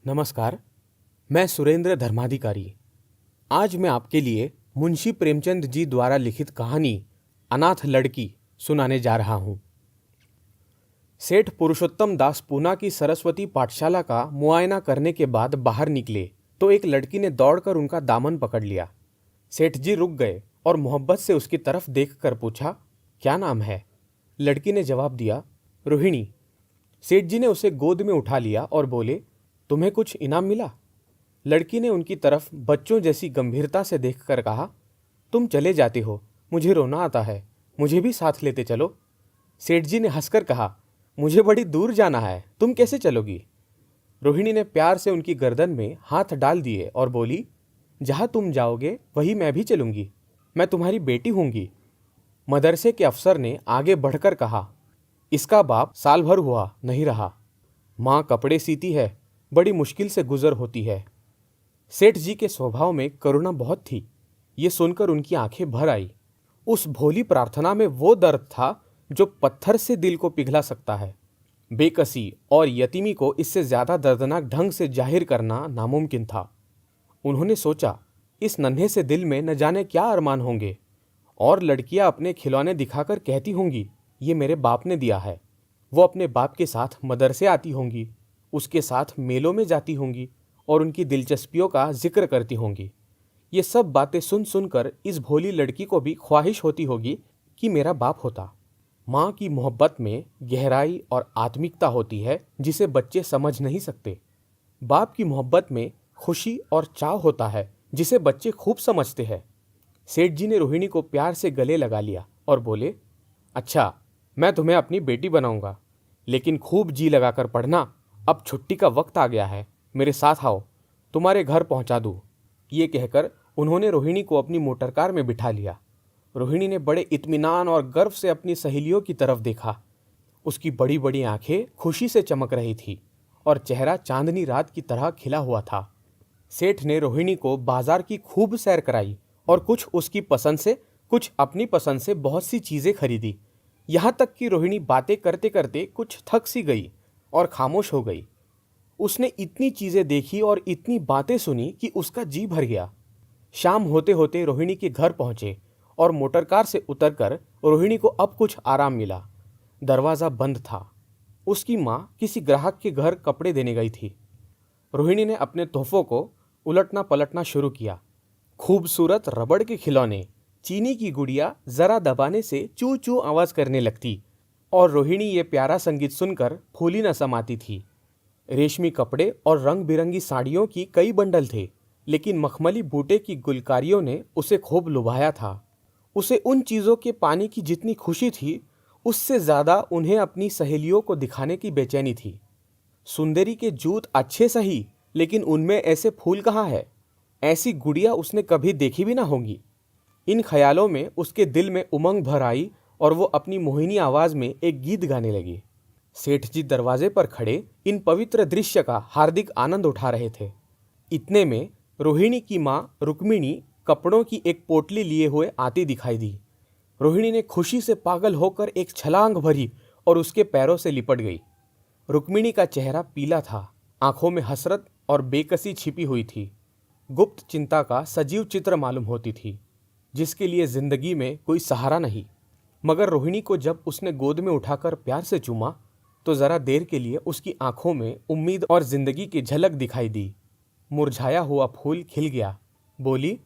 नमस्कार। मैं सुरेंद्र धर्माधिकारी। आज मैं आपके लिए मुंशी प्रेमचंद जी द्वारा लिखित कहानी अनाथ लड़की सुनाने जा रहा हूं। सेठ पुरुषोत्तम दास पूना की सरस्वती पाठशाला का मुआयना करने के बाद बाहर निकले तो एक लड़की ने दौड़कर उनका दामन पकड़ लिया। सेठ जी रुक गए और मोहब्बत से उसकी तरफ देखकर पूछा, क्या नाम है? लड़की ने जवाब दिया, रोहिणी। सेठ जी ने उसे गोद में उठा लिया और बोले, तुम्हें कुछ इनाम मिला? लड़की ने उनकी तरफ बच्चों जैसी गंभीरता से देखकर कहा, तुम चले जाते हो, मुझे रोना आता है, मुझे भी साथ लेते चलो। सेठ जी ने हंसकर कहा, मुझे बड़ी दूर जाना है, तुम कैसे चलोगी? रोहिणी ने प्यार से उनकी गर्दन में हाथ डाल दिए और बोली, जहाँ तुम जाओगे वही मैं भी चलूंगी, मैं तुम्हारी बेटी होंगी। मदरसे के अफसर ने आगे बढ़कर कहा, इसका बाप साल भर हुआ नहीं रहा, माँ कपड़े सीती है, बड़ी मुश्किल से गुजर होती है। सेठ जी के स्वभाव में करुणा बहुत थी। ये सुनकर उनकी आंखें भर आई। उस भोली प्रार्थना में वो दर्द था जो पत्थर से दिल को पिघला सकता है। बेकसी और यतीमी को इससे ज्यादा दर्दनाक ढंग से जाहिर करना नामुमकिन था। उन्होंने सोचा, इस नन्हे से दिल में न जाने क्या अरमान होंगे, और लड़कियां अपने खिलौने दिखाकर कहती होंगी, ये मेरे बाप ने दिया है। वो अपने बाप के साथ मदरसे आती होंगी, उसके साथ मेलों में जाती होंगी और उनकी दिलचस्पियों का जिक्र करती होंगी। ये सब बातें सुन सुनकर इस भोली लड़की को भी ख्वाहिश होती होगी कि मेरा बाप होता। माँ की मोहब्बत में गहराई और आत्मिकता होती है जिसे बच्चे समझ नहीं सकते। बाप की मोहब्बत में खुशी और चाव होता है जिसे बच्चे खूब समझते हैं। सेठ जी ने रोहिणी को प्यार से गले लगा लिया और बोले, अच्छा, मैं तुम्हें अपनी बेटी बनाऊंगा, लेकिन खूब जी लगाकर पढ़ना। अब छुट्टी का वक्त आ गया है, मेरे साथ आओ, तुम्हारे घर पहुंचा दूँ। ये कहकर उन्होंने रोहिणी को अपनी मोटरकार में बिठा लिया। रोहिणी ने बड़े इत्मीनान और गर्व से अपनी सहेलियों की तरफ देखा। उसकी बड़ी बड़ी आंखें खुशी से चमक रही थी और चेहरा चांदनी रात की तरह खिला हुआ था। सेठ ने रोहिणी को बाजार की खूब सैर कराई और कुछ उसकी पसंद से, कुछ अपनी पसंद से बहुत सी चीज़ें खरीदी। यहाँ तक कि रोहिणी बातें करते करते कुछ थक सी गई और खामोश हो गई। उसने इतनी चीज़ें देखी और इतनी बातें सुनी कि उसका जी भर गया। शाम होते होते रोहिणी के घर पहुंचे और मोटरकार से उतरकर रोहिणी को अब कुछ आराम मिला। दरवाज़ा बंद था। उसकी माँ किसी ग्राहक के घर कपड़े देने गई थी। रोहिणी ने अपने तोहफों को उलटना पलटना शुरू किया। खूबसूरत रबड़ के खिलौने, चीनी की गुड़िया जरा दबाने से चू चू आवाज़ करने लगती और रोहिणी ये प्यारा संगीत सुनकर फूली न समाती थी। रेशमी कपड़े और रंग बिरंगी साड़ियों की कई बंडल थे, लेकिन मखमली बूटे की गुलकारियों ने उसे खूब लुभाया था। उसे उन चीज़ों के पाने की जितनी खुशी थी, उससे ज़्यादा उन्हें अपनी सहेलियों को दिखाने की बेचैनी थी। सुंदरी के जूत अच्छे सही, लेकिन उनमें ऐसे फूल कहाँ है? ऐसी गुड़िया उसने कभी देखी भी ना होगी। इन ख्यालों में उसके दिल में उमंग भर आई और वो अपनी मोहिनी आवाज़ में एक गीत गाने लगी। सेठ जी दरवाजे पर खड़े इन पवित्र दृश्य का हार्दिक आनंद उठा रहे थे। इतने में रोहिणी की माँ रुक्मिणी कपड़ों की एक पोटली लिए हुए आती दिखाई दी। रोहिणी ने खुशी से पागल होकर एक छलांग भरी और उसके पैरों से लिपट गई। रुक्मिणी का चेहरा पीला था, आंखों में हसरत और बेकसी छिपी हुई थी। गुप्त चिंता का सजीव चित्र मालूम होती थी, जिसके लिए जिंदगी में कोई सहारा नहीं। मगर रोहिणी को जब उसने गोद में उठाकर प्यार से चूमा तो जरा देर के लिए उसकी आंखों में उम्मीद और जिंदगी की झलक दिखाई दी। मुरझाया हुआ फूल खिल गया। बोली,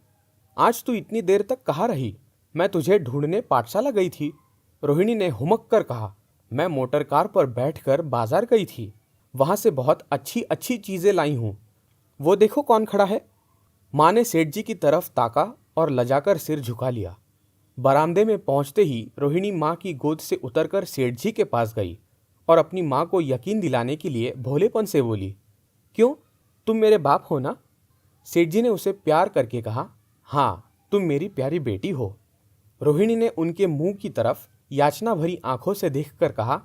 आज तू इतनी देर तक कहाँ रही? मैं तुझे ढूंढने पाठशाला गई थी। रोहिणी ने हुमक कर कहा, मैं मोटर कार पर बैठकर बाजार गई थी, वहां से बहुत अच्छी अच्छी चीजें लाई हूँ। वो देखो कौन खड़ा है। माँ ने सेठ जी की तरफ ताका और लजाकर सिर झुका लिया। बरामदे में पहुंचते ही रोहिणी माँ की गोद से उतरकर सेठ जी के पास गई और अपनी माँ को यकीन दिलाने के लिए भोलेपन से बोली, क्यों, तुम मेरे बाप हो ना? सेठ जी ने उसे प्यार करके कहा, हाँ, तुम मेरी प्यारी बेटी हो। रोहिणी ने उनके मुंह की तरफ याचना भरी आंखों से देखकर कहा,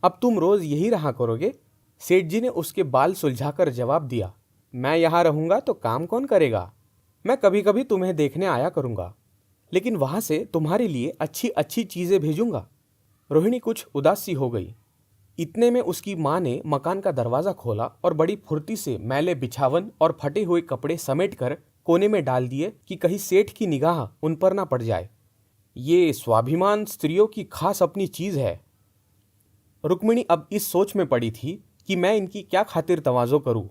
अब तुम रोज यही रहा करोगे? सेठ जी ने उसके बाल सुलझाकर जवाब दिया, मैं यहाँ रहूंगा तो काम कौन करेगा? मैं कभी कभी तुम्हें देखने आया करूंगा, लेकिन वहां से तुम्हारे लिए अच्छी अच्छी चीजें भेजूंगा। रोहिणी कुछ उदास सी हो गई। इतने में उसकी माँ ने मकान का दरवाजा खोला और बड़ी फुर्ती से मैले बिछावन और फटे हुए कपड़े समेटकर कोने में डाल दिए कि कहीं सेठ की निगाह उन पर ना पड़ जाए। ये स्वाभिमान स्त्रियों की खास अपनी चीज है। रुक्मिणी अब इस सोच में पड़ी थी कि मैं इनकी क्या खातिर तवाज़ो करूं।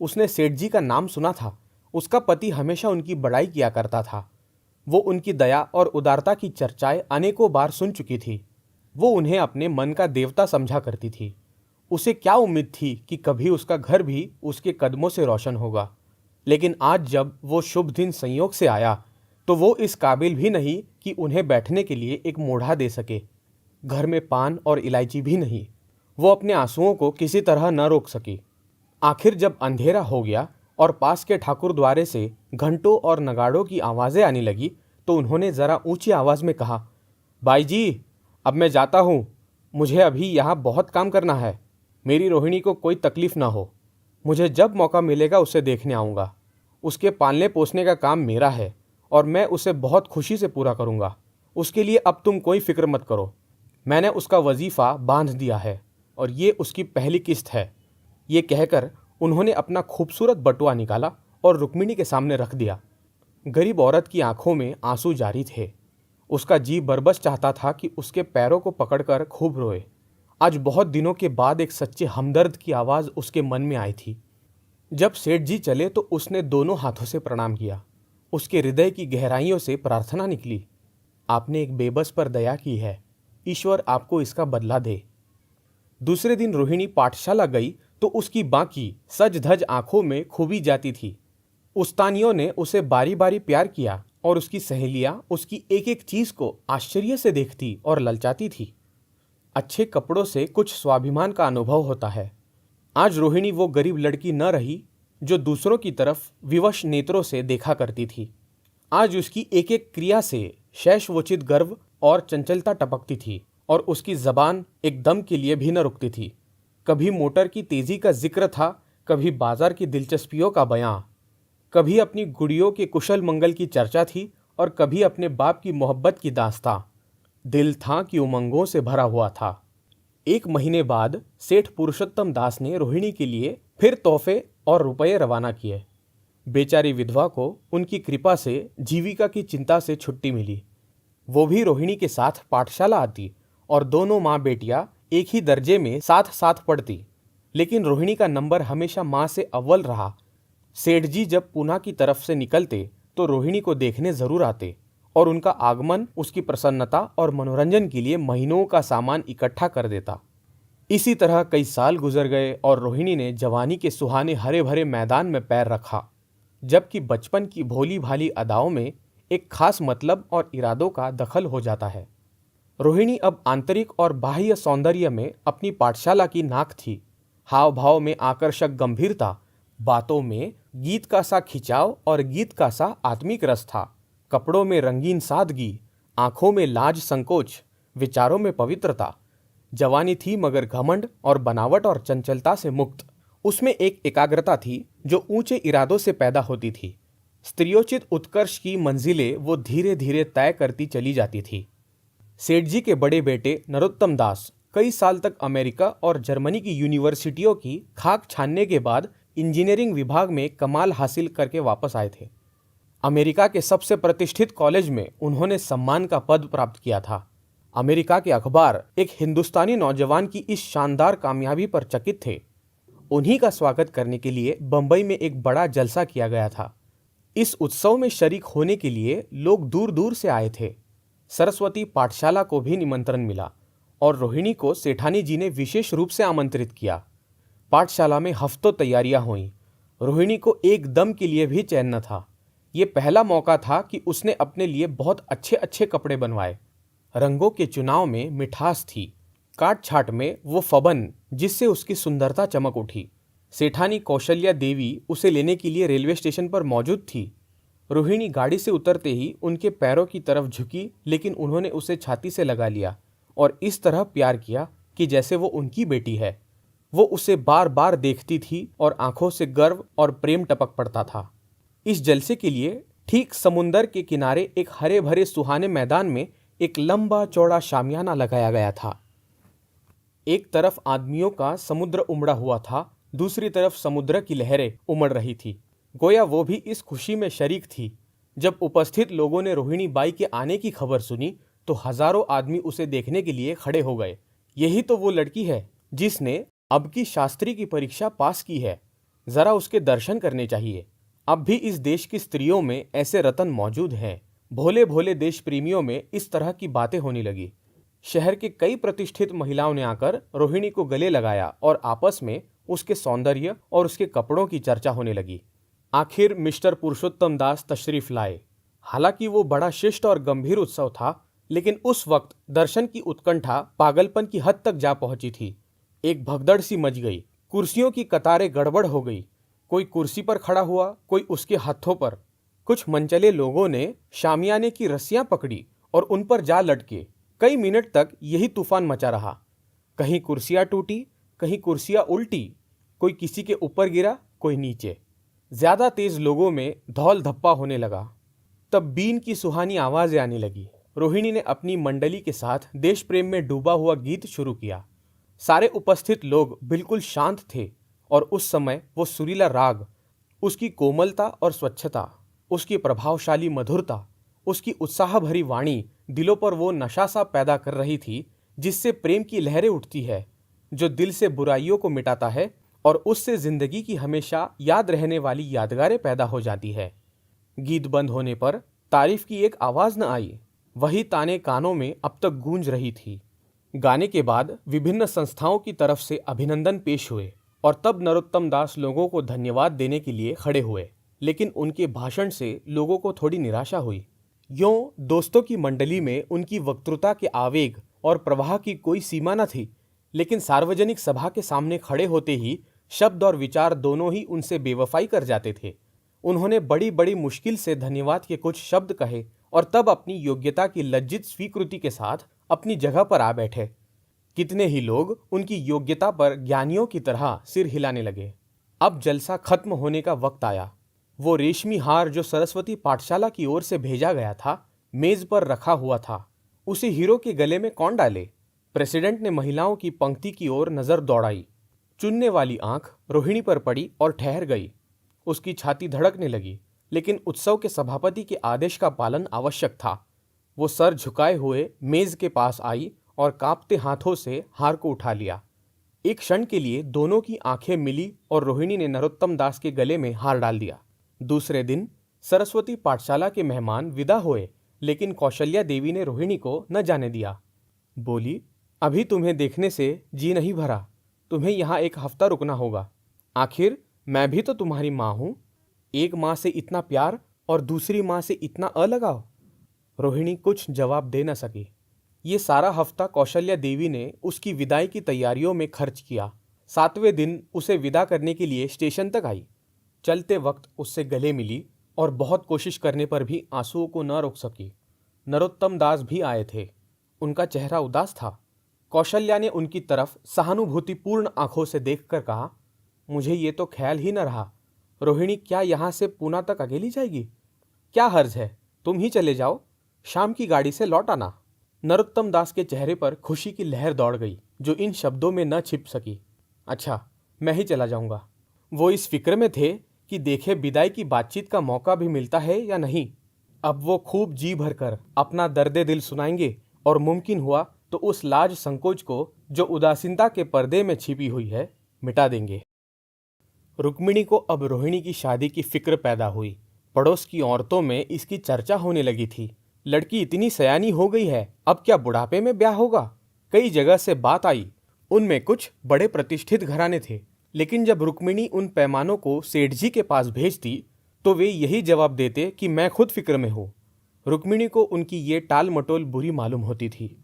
उसने सेठ जी का नाम सुना था। उसका पति हमेशा उनकी बड़ाई किया करता था। वो उनकी दया और उदारता की चर्चाएं अनेकों बार सुन चुकी थी। वो उन्हें अपने मन का देवता समझा करती थी। उसे क्या उम्मीद थी कि कभी उसका घर भी उसके कदमों से रोशन होगा। लेकिन आज जब वो शुभ दिन संयोग से आया तो वो इस काबिल भी नहीं कि उन्हें बैठने के लिए एक मोढ़ा दे सके। घर में पान और इलायची भी नहीं। वो अपने आंसुओं को किसी तरह न रोक सकी। आखिर जब अंधेरा हो गया और पास के ठाकुर द्वारे से घंटों और नगाड़ों की आवाज़ें आने लगी तो उन्होंने ज़रा ऊंची आवाज़ में कहा, बाई जी, अब मैं जाता हूँ। मुझे अभी यहाँ बहुत काम करना है। मेरी रोहिणी को कोई तकलीफ ना हो। मुझे जब मौका मिलेगा उसे देखने आऊँगा। उसके पालने पोसने का काम मेरा है और मैं उसे बहुत खुशी से पूरा करूँगा। उसके लिए अब तुम कोई फिक्र मत करो। मैंने उसका वजीफ़ा बांध दिया है और ये उसकी पहली किस्त है। ये कहकर उन्होंने अपना खूबसूरत बटुआ निकाला और रुक्मिणी के सामने रख दिया। गरीब औरत की आंखों में आंसू जारी थे। उसका जी बरबस चाहता था कि उसके पैरों को पकड़कर खूब रोए। आज बहुत दिनों के बाद एक सच्चे हमदर्द की आवाज़ उसके मन में आई थी। जब सेठ जी चले तो उसने दोनों हाथों से प्रणाम किया। उसके हृदय की गहराइयों से प्रार्थना निकली, आपने एक बेबस पर दया की है। ईश्वर आपको इसका बदला दे। दूसरे दिन रोहिणी पाठशाला गई तो उसकी बाकी सज धज आंखों में खूबी जाती थी। उस्तानियों ने उसे बारी बारी प्यार किया और उसकी सहेलियां उसकी एक एक चीज को आश्चर्य से देखती और ललचाती थी। अच्छे कपड़ों से कुछ स्वाभिमान का अनुभव होता है। आज रोहिणी वो गरीब लड़की न रही जो दूसरों की तरफ विवश नेत्रों से देखा करती थी। आज उसकी एक एक क्रिया से शैशवोचित गर्व और चंचलता टपकती थी और उसकी जबान एक दम के लिए भी न रुकती थी। कभी मोटर की तेजी का जिक्र था, कभी बाजार की दिलचस्पियों का बयां, कभी अपनी गुड़ियों के कुशल मंगल की चर्चा थी और कभी अपने बाप की मोहब्बत की दास्तां। दिल था कि उमंगों से भरा हुआ था। एक महीने बाद सेठ पुरुषोत्तम दास ने रोहिणी के लिए फिर तोहफे और रुपये रवाना किए। बेचारी विधवा को उनकी कृपा से जीविका की चिंता से छुट्टी मिली। वो भी रोहिणी के साथ पाठशाला आती और दोनों माँ बेटियां एक ही दर्जे में साथ साथ पढ़ती। लेकिन रोहिणी का नंबर हमेशा माँ से अव्वल रहा। सेठ जी जब पूना की तरफ से निकलते तो रोहिणी को देखने जरूर आते और उनका आगमन उसकी प्रसन्नता और मनोरंजन के लिए महीनों का सामान इकट्ठा कर देता। इसी तरह कई साल गुजर गए और रोहिणी ने जवानी के सुहाने हरे भरे मैदान में पैर रखा, जबकि बचपन की भोली भाली अदाओं में एक खास मतलब और इरादों का दखल हो जाता है। रोहिणी अब आंतरिक और बाह्य सौंदर्य में अपनी पाठशाला की नाक थी। हाव भाव में आकर्षक गंभीरता, बातों में गीत का सा खिंचाव और गीत का सा आत्मिक रस था। कपड़ों में रंगीन सादगी, आंखों में लाज संकोच, विचारों में पवित्रता। जवानी थी मगर घमंड और बनावट और चंचलता से मुक्त। उसमें एक एकाग्रता थी जो ऊंचे इरादों से पैदा होती थी। स्त्रियोचित उत्कर्ष की मंजिलें वो धीरे धीरे तय करती चली जाती थी। सेठ जी के बड़े बेटे नरोत्तम दास कई साल तक अमेरिका और जर्मनी की यूनिवर्सिटियों की खाक छानने के बाद इंजीनियरिंग विभाग में कमाल हासिल करके वापस आए थे। अमेरिका के सबसे प्रतिष्ठित कॉलेज में उन्होंने सम्मान का पद प्राप्त किया था। अमेरिका के अखबार एक हिंदुस्तानी नौजवान की इस शानदार कामयाबी पर चकित थे। उन्हीं का स्वागत करने के लिए बंबई में एक बड़ा जलसा किया गया था। इस उत्सव में शरीक होने के लिए लोग दूर दूर से आए थे। सरस्वती पाठशाला को भी निमंत्रण मिला और रोहिणी को सेठानी जी ने विशेष रूप से आमंत्रित किया। पाठशाला में हफ्तों तैयारियां हुईं। रोहिणी को एक दम के लिए भी चैन न था। ये पहला मौका था कि उसने अपने लिए बहुत अच्छे अच्छे कपड़े बनवाए। रंगों के चुनाव में मिठास थी, काट छाट में वो फबन जिससे उसकी सुंदरता चमक उठी। सेठानी कौशल्या देवी उसे लेने के लिए रेलवे स्टेशन पर मौजूद थी। रोहिणी गाड़ी से उतरते ही उनके पैरों की तरफ झुकी, लेकिन उन्होंने उसे छाती से लगा लिया और इस तरह प्यार किया कि जैसे वो उनकी बेटी है। वो उसे बार बार देखती थी और आंखों से गर्व और प्रेम टपक पड़ता था। इस जलसे के लिए ठीक समुंदर के किनारे एक हरे भरे सुहाने मैदान में एक लंबा चौड़ा शामियाना लगाया गया था। एक तरफ आदमियों का समुद्र उमड़ा हुआ था, दूसरी तरफ समुद्र की लहरें उमड़ रही थी। गोया वो भी इस खुशी में शरीक थी। जब उपस्थित लोगों ने रोहिणी बाई के आने की खबर सुनी तो हजारों आदमी उसे देखने के लिए खड़े हो गए। यही तो वो लड़की है जिसने अब की शास्त्री की परीक्षा पास की है। जरा उसके दर्शन करने चाहिए। अब भी इस देश की स्त्रियों में ऐसे रतन मौजूद हैं। भोले भोले देश प्रेमियों में इस तरह की बातें होने लगी। शहर के कई प्रतिष्ठित महिलाओं ने आकर रोहिणी को गले लगाया और आपस में उसके सौंदर्य और उसके कपड़ों की चर्चा होने लगी। आखिर मिस्टर पुरुषोत्तम दास तशरीफ लाए। हालांकि वो बड़ा शिष्ट और गंभीर उत्सव था, लेकिन उस वक्त दर्शन की उत्कंठा पागलपन की हद तक जा पहुंची थी। एक भगदड़ सी मच गई। कुर्सियों की कतारें गड़बड़ हो गई। कोई कुर्सी पर खड़ा हुआ, कोई उसके हाथों पर। कुछ मनचले लोगों ने शामियाने की रस्सियां पकड़ी और उन पर जा लटके। कई मिनट तक यही तूफान मचा रहा। कहीं कुर्सियां टूटी, कहीं कुर्सियां उल्टी, कोई किसी के ऊपर गिरा, कोई नीचे। ज्यादा तेज लोगों में धौल धप्पा होने लगा। तब बीन की सुहानी आवाजें आने लगी। रोहिणी ने अपनी मंडली के साथ देश प्रेम में डूबा हुआ गीत शुरू किया। सारे उपस्थित लोग बिल्कुल शांत थे और उस समय वो सुरीला राग, उसकी कोमलता और स्वच्छता, उसकी प्रभावशाली मधुरता, उसकी उत्साह भरी वाणी दिलों पर वो नशा सा पैदा कर रही थी जिससे प्रेम की लहरें उठती है, जो दिल से बुराइयों को मिटाता है और उससे जिंदगी की हमेशा याद रहने वाली यादगारें पैदा हो जाती है। गीत बंद होने पर तारीफ की एक आवाज न आई। वही ताने कानों में अब तक गूंज रही थी। गाने के बाद विभिन्न संस्थाओं की तरफ से अभिनंदन पेश हुए और तब नरोत्तम दास लोगों को धन्यवाद देने के लिए खड़े हुए, लेकिन उनके भाषण से लोगों को थोड़ी निराशा हुई। यूं दोस्तों की मंडली में उनकी वक्तृता के आवेग और प्रवाह की कोई सीमा न थी, लेकिन सार्वजनिक सभा के सामने खड़े होते ही शब्द और विचार दोनों ही उनसे बेवफाई कर जाते थे। उन्होंने बड़ी बड़ी मुश्किल से धन्यवाद के कुछ शब्द कहे और तब अपनी योग्यता की लज्जित स्वीकृति के साथ अपनी जगह पर आ बैठे। कितने ही लोग उनकी योग्यता पर ज्ञानियों की तरह सिर हिलाने लगे। अब जलसा खत्म होने का वक्त आया। वो रेशमी हार जो सरस्वती पाठशाला की ओर से भेजा गया था, मेज पर रखा हुआ था। उसे हीरो के गले में कौन डाले? प्रेसिडेंट ने महिलाओं की पंक्ति की ओर नजर दौड़ाई। चुनने वाली आंख रोहिणी पर पड़ी और ठहर गई। उसकी छाती धड़कने लगी, लेकिन उत्सव के सभापति के आदेश का पालन आवश्यक था। वो सर झुकाए हुए मेज के पास आई और कांपते हाथों से हार को उठा लिया। एक क्षण के लिए दोनों की आंखें मिली और रोहिणी ने नरोत्तम दास के गले में हार डाल दिया। दूसरे दिन सरस्वती पाठशाला के मेहमान विदा हुए, लेकिन कौशल्या देवी ने रोहिणी को न जाने दिया। बोली, अभी तुम्हें देखने से जी नहीं भरा। तुम्हें यहाँ एक हफ्ता रुकना होगा। आखिर मैं भी तो तुम्हारी माँ हूँ। एक माँ से इतना प्यार और दूसरी माँ से इतना अलगाव। रोहिणी कुछ जवाब दे न सकी। ये सारा हफ्ता कौशल्या देवी ने उसकी विदाई की तैयारियों में खर्च किया। 7वें दिन उसे विदा करने के लिए स्टेशन तक आई। चलते वक्त उससे गले मिली और बहुत कोशिश करने पर भी आंसुओं को न रोक सकी। नरोत्तम दास भी आए थे। उनका चेहरा उदास था। कौशल्या ने उनकी तरफ सहानुभूतिपूर्ण आंखों से देखकर कहा, मुझे ये तो ख्याल ही न रहा। रोहिणी क्या यहाँ से पूना तक अकेली जाएगी? क्या हर्ज है, तुम ही चले जाओ। शाम की गाड़ी से लौट आना। नरोत्तम दास के चेहरे पर खुशी की लहर दौड़ गई, जो इन शब्दों में न छिप सकी। अच्छा, मैं ही चला जाऊंगा। वो इस फिक्र में थे कि देखे विदाई की बातचीत का मौका भी मिलता है या नहीं। अब वो खूब जी भरकर अपना दर्दे दिल सुनाएंगे और मुमकिन हुआ तो उस लाज संकोच को जो उदासीनता के पर्दे में छिपी हुई है, मिटा देंगे। रुक्मिणी को अब रोहिणी की शादी की फिक्र पैदा हुई। पड़ोस की औरतों में इसकी चर्चा होने लगी थी। लड़की इतनी सयानी हो गई है, अब क्या बुढ़ापे में ब्याह होगा? कई जगह से बात आई। उनमें कुछ बड़े प्रतिष्ठित घराने थे, लेकिन जब रुक्मिणी उन पैमानों को सेठ जी के पास भेजती तो वे यही जवाब देते कि मैं खुद फिक्र में हूँ। रुक्मिणी को उनकी ये टाल मटोल बुरी मालूम होती थी।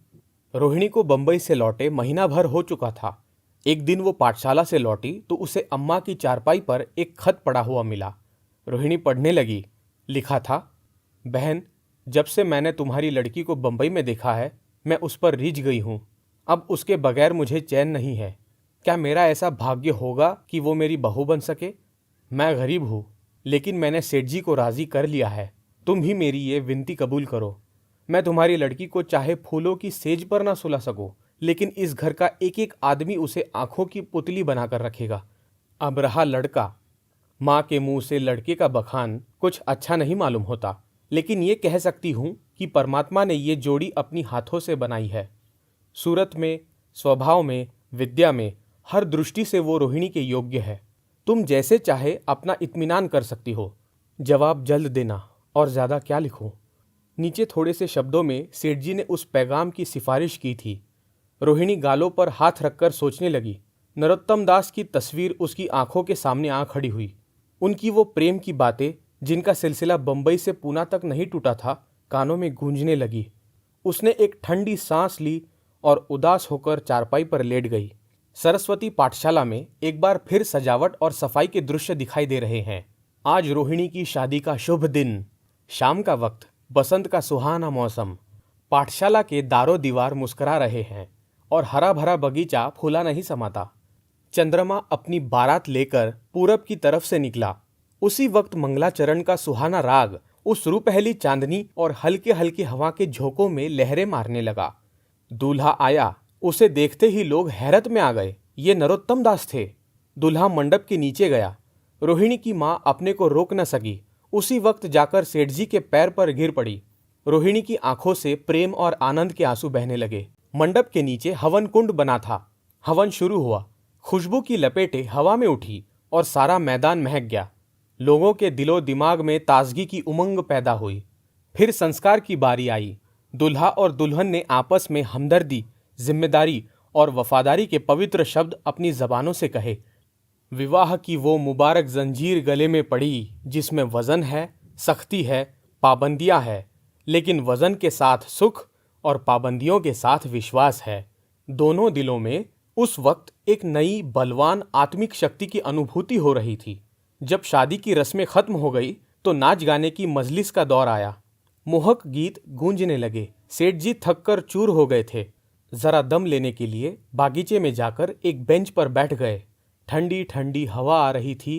रोहिणी को बंबई से लौटे महीना भर हो चुका था। एक दिन वो पाठशाला से लौटी तो उसे अम्मा की चारपाई पर एक खत पड़ा हुआ मिला। रोहिणी पढ़ने लगी। लिखा था, बहन, जब से मैंने तुम्हारी लड़की को बंबई में देखा है, मैं उस पर रीझ गई हूँ। अब उसके बगैर मुझे चैन नहीं है। क्या मेरा ऐसा भाग्य होगा कि वो मेरी बहू बन सके? मैं गरीब हूँ, लेकिन मैंने सेठ जी को राज़ी कर लिया है। तुम भी मेरी ये विनती कबूल करो। मैं तुम्हारी लड़की को चाहे फूलों की सेज पर ना सुला सकूं, लेकिन इस घर का एक एक आदमी उसे आंखों की पुतली बनाकर रखेगा। अब रहा लड़का, माँ के मुंह से लड़के का बखान कुछ अच्छा नहीं मालूम होता, लेकिन ये कह सकती हूँ कि परमात्मा ने ये जोड़ी अपनी हाथों से बनाई है। सूरत में, स्वभाव में, विद्या में, हर दृष्टि से वो रोहिणी के योग्य है। तुम जैसे चाहे अपना इत्मीनान कर सकती हो। जवाब जल्द देना, और ज़्यादा क्या लिखूं। नीचे थोड़े से शब्दों में सेठ जी ने उस पैगाम की सिफारिश की थी। रोहिणी गालों पर हाथ रखकर सोचने लगी। नरोत्तम दास की तस्वीर उसकी आंखों के सामने आ खड़ी हुई। उनकी वो प्रेम की बातें, जिनका सिलसिला बंबई से पूना तक नहीं टूटा था, कानों में गूंजने लगी। उसने एक ठंडी सांस ली और उदास होकर चारपाई पर लेट गई। सरस्वती पाठशाला में एक बार फिर सजावट और सफाई के दृश्य दिखाई दे रहे हैं। आज रोहिणी की शादी का शुभ दिन, शाम का वक्त, बसंत का सुहाना मौसम। पाठशाला के दारो दीवार मुस्कुरा रहे हैं और हरा भरा बगीचा फूला नहीं समाता। चंद्रमा अपनी बारात लेकर पूरब की तरफ से निकला। उसी वक्त मंगलाचरण का सुहाना राग उस रूपहली चांदनी और हल्के हल्के हवा के झोंकों में लहरें मारने लगा। दूल्हा आया। उसे देखते ही लोग हैरत में आ गए। ये नरोत्तम दास थे। दूल्हा मंडप के नीचे गया। रोहिणी की माँ अपने को रोक न सकी। उसी वक्त जाकर सेठ जी के पैर पर गिर पड़ी। रोहिणी की आंखों से प्रेम और आनंद के आंसू बहने लगे। मंडप के नीचे हवन कुंड बना था। हवन शुरू हुआ। खुशबू की लपेटें हवा में उठी और सारा मैदान महक गया। लोगों के दिलो दिमाग में ताजगी की उमंग पैदा हुई। फिर संस्कार की बारी आई। दुल्हा और दुल्हन ने आपस में हमदर्दी, जिम्मेदारी और वफादारी के पवित्र शब्द अपनी जबानों से कहे। विवाह की वो मुबारक जंजीर गले में पड़ी जिसमें वजन है, सख्ती है, पाबंदियां है, लेकिन वजन के साथ सुख और पाबंदियों के साथ विश्वास है। दोनों दिलों में उस वक्त एक नई बलवान आत्मिक शक्ति की अनुभूति हो रही थी। जब शादी की रस्में खत्म हो गई तो नाच गाने की मजलिस का दौर आया। मोहक गीत गूंजने लगे। सेठ जी थक कर चूर हो गए थे। जरा दम लेने के लिए बागीचे में जाकर एक बेंच पर बैठ गए। ठंडी ठंडी हवा आ रही थी।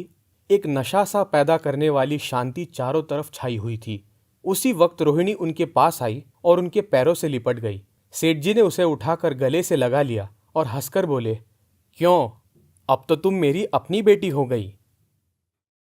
एक नशा सा पैदा करने वाली शांति चारों तरफ छाई हुई थी। उसी वक्त रोहिणी उनके पास आई और उनके पैरों से लिपट गई। सेठ जी ने उसे उठाकर गले से लगा लिया और हंसकर बोले, क्यों, अब तो तुम मेरी अपनी बेटी हो गई।